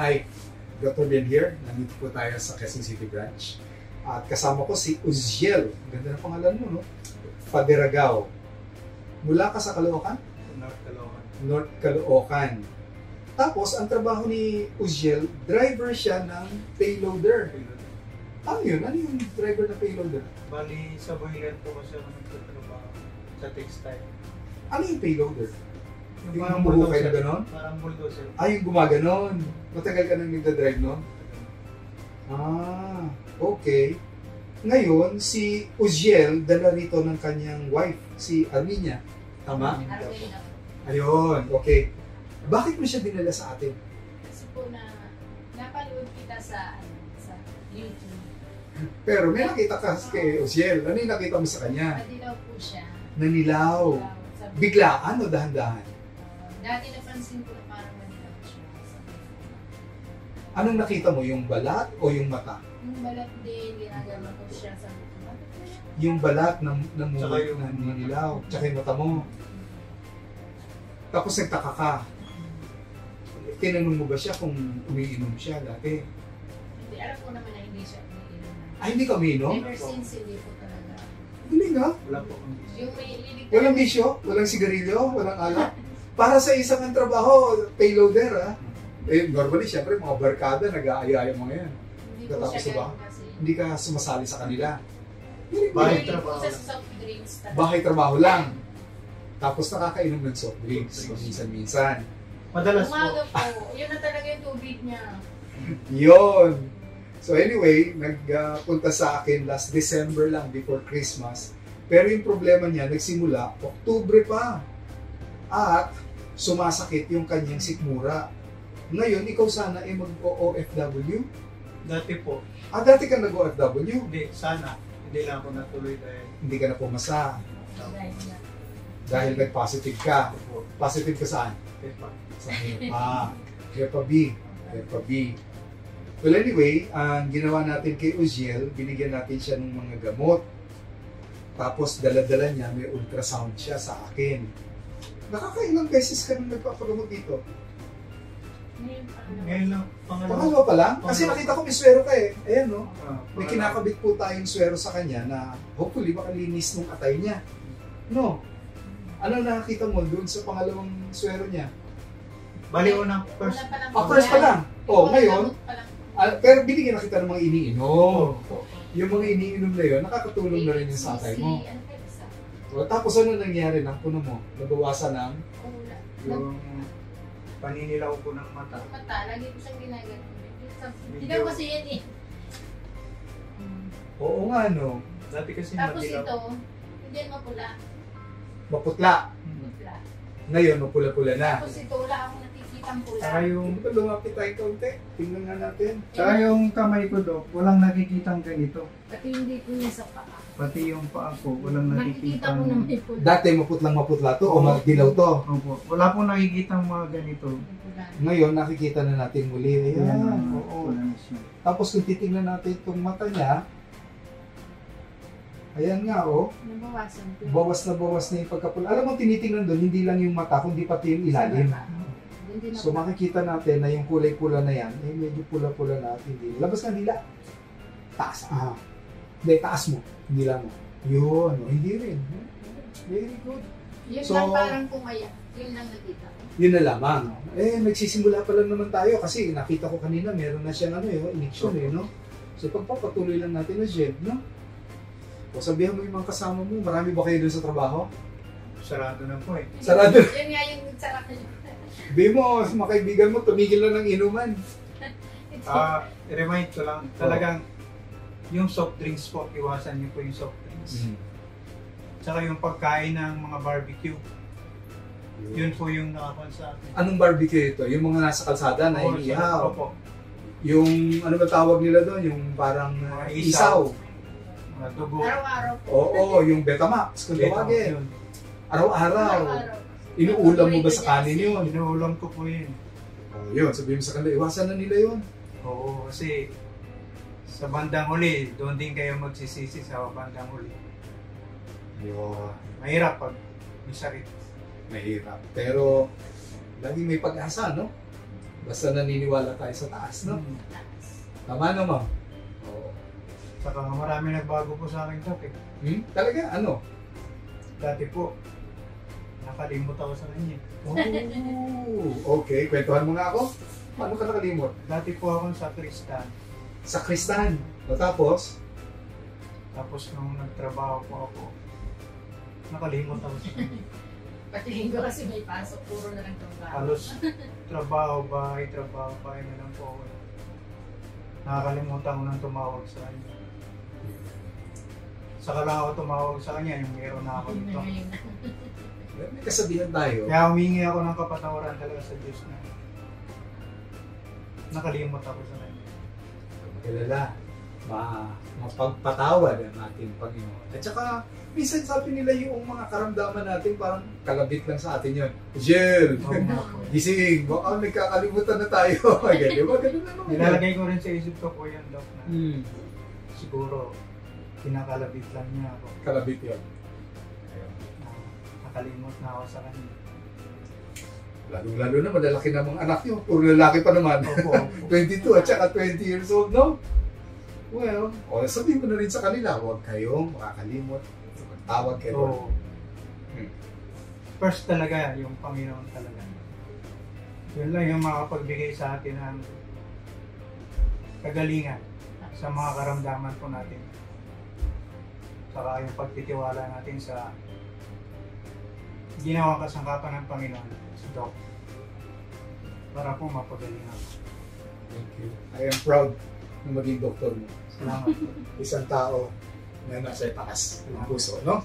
Hi, Dr. Ben here. Nandito po tayo sa Quezon City branch. At kasama ko si Uziel. Ganda ng pangalan mo, no? Faderagao. Mula ka sa Caloocan? North Caloocan. North Caloocan. Tapos, ang trabaho ni Uziel, driver siya ng payloader. Ano yun? Ano yung driver na payloader? Bali, sa boiler po kasi ako nagtatrabaho sa textile. Ano yung payloader? Yung parang bumuhukay na bulldozer. ganon? Parang bulldozer. Yung gumaganon. Matagal ka nang nagdadrive, no? Okay. Ngayon, si Uziel, dala rito ng kanyang wife, si Arminia. Tama? Arwin ako. Ayun, okay. Bakit mo siya dinala sa atin? Kasi po napanood kita sa YouTube. Pero may nakita ka kay Uziel. Ano yung nakita mo sa kanya? Madilaw po siya. Nanilaw. Sabi- Biglaan o dahan-dahan? Dati napansin ko na parang madilaw siya. Anong nakita mo? Yung balat o yung mata? Yung balat din, ginagano ko siya sa Yung balat ng Tsaka yung manilaw. Tsaka yung mata mo. Tapos nagtaka ka. Tinanong mo ba siya kung umiinom siya dati? Hindi, alam ko naman na hindi siya umiinom. Hindi ka umiinom? Ever since, hindi po talaga. Hindi nga. Wala po kung Yung may lilig Walang bisyo, walang sigarilyo, walang alak. Para sa isang ang trabaho, payloader ha. Normally, syempre, mga barkada, nag-aayaya mga yan. Hindi po Tatapos siya na ba? ganun kasi. Hindi ka sumasali sa kanila. Bahay Hindi trabaho po sa lang. soft drinks talaga. Bahay trabaho lang. Tapos nakakainom ng soft drinks, minsan-minsan. Madalas Umaga po. po, yun na talaga yung tubig niya. Yun. So anyway, nagpunta sa akin last December lang before Christmas. Pero yung problema niya, nagsimula, Oktubre pa. At sumasakit yung kanyang sikmura. Ngayon, ikaw sana ay mag-OFW? Dati po. Dati ka nag-OFW? Hindi, sana. Hindi lang ako natuloy dahil Hindi ka na pumasa Dahil niya. dahil nag-positive ka. po. Positive ka saan? Pepa. Sa Hepa B. Hepa B. Well anyway, ang ginawa natin kay Uziel, binigyan natin siya ng mga gamot. Tapos dala-dala niya, may ultrasound siya sa akin. Nakakailang beses ka nang nagpapagamot dito? Ngayon pa lang. Ngayon lang, Pangalawa pa lang? Kasi nakita ko may swero ka eh. Ayan no? May pangalawa. kinakabit po tayong swero sa kanya na hopefully makalinis nung atay niya. No? Ano nakakita mo doon sa pangalawang swero niya? Bali, unang first. Una pa lang. First pa lang. Ngayon, Gamot pa lang. pero binigyan na kita ng mga iniinom. Oo. Yung mga iniinom na yun, nakakatulong na rin yung sa atay mo. Ano kayo isa? Tapos ano nangyari ng puno mo? Nabawasan ng Wala. Yung paninilaw ko ng mata. Mata, lagi ko siyang ginagano. Hindi Medyo- daw kasi yan eh. oo nga no, Dati kasi Tapos madilaw. ito, hindi yan mapula. maputla. Mapula. Ngayon, mapula-pula na. Tapos ito, wala akong nakikitang pula. Saka yung, Lumapit tayo kaunti. Tingnan nga natin. saka yung kamay ko, Dok, walang nakikitang ganito. Pati hindi ko niya sa paa. Pati yung paa ko, walang Nakikita nakikitang... ko na may pula. Dati maputlang maputla to o madilaw to. Opo. Wala pong nakikitang mga ganito. May pula. Ngayon, nakikita na natin muli. Ayan, oo. Wala na siya. Tapos kung titingnan natin itong mata niya, ayan nga oh, Nabawasan ko. bawas na yung pagkapula. Alam mo, tinitingnan doon, hindi lang yung mata, kundi pati yung ilalim. Hindi na So makikita natin na yung kulay pula na yan, medyo pula-pula na at hindi. Labas ng dila. Taas. Hindi, taas mo. Hindi lang mo. Yun. Hindi rin. Very good. Yun So- lang parang kumaya. Yun lang nakita ko. Yun na lamang. Nagsisimula pa lang naman tayo kasi nakita ko kanina meron na siyang iniksyon no? So pagpapatuloy lang natin na Jeb, no? O sabihan mo yung mga kasama mo, marami ba kayo doon sa trabaho? Sarado na po eh. Sarado. Yun nga yung sarap niya. Sabi mo, mga kaibigan mo, tumigil na ng inuman. Remind ko lang, talagang yung soft drinks po, iwasan niyo po yung soft drinks. Tsaka yung pagkain ng mga barbecue, yun po yung nakakon sa akin. Anong barbecue ito? Yung mga nasa kalsada na Oo, inihaw. Opo. Yung ano ba tawag nila doon? Yung parang Mga isaw. Mga dugo. Araw-araw po. Oo, yung Betamax kung tawagin. Yun. Araw-araw. Inuulam mo ba sa kanin yun? Inuulam ko po yun. Oh, yun, sabihin mo sa kanila, iwasan na nila yun. Oo, kasi sa bandang huli, doon din kayo magsisisi sa bandang huli. Yun. Mahirap pag may sakit. Mahirap. Pero, lagi may pag-asa, no? Basta naniniwala tayo sa taas, no? Hmm. Tama naman. Oo. Saka marami nagbago po sa akin Doc eh. Talaga, ano? Dati po, nakalimot ako sa kanya. Oh, okay. Kwentuhan mo nga ako. Paano ka nakalimot? Dati po ako sa Kristan. Sa Kristan. O tapos? Tapos nung nagtrabaho po ako, nakalimot ako sa kanya. Patingin ko kasi may pasok, puro na lang trabaho. Halos trabaho, bahay na lang po ako. Nakakalimutan ko nang tumawag sa kanya. Saka lang ako tumawag sa kanya, yung meron na ako Yun na dito. ngayon. May kasabihan tayo. Kaya humingi ako ng kapatawaran talaga sa Diyos na nakalimot ako sa kanya. Kilala. Mapagpatawad ang ating Panginoon. At saka, minsan sabi nila yung mga karamdaman natin parang kalabit lang sa atin yun. Jill! Oo nga po. Gising! Baka nagkakalimutan na tayo. Di ba? Ganun na naman. Nilalagay ko rin sa isip ko po yan, Doc, na Hmm. siguro kinakalabit lang niya ako. Kalabit yun. Ayun. Nakalimot na ako sa kanya. Lalo na, malalaki na mga anak nyo. Puro lalaki pa naman. Opo, opo. 22 at saka 20 years old, no? Well, sabihin ko na rin sa kanila, huwag kayong makakalimot. Tawag kayo. So, first talaga, yung Panginoon talaga. Yun lang yung makapagbigay sa atin ng kagalingan sa mga karamdaman po natin. Saka yung pagtitiwala natin sa ginawang kasangkapan ng Panginoon, si Doc. Para po mapagalingan. Thank you. I am proud na maging doktor mo. Salamat po. Isang tao na nasa taas ng puso, no?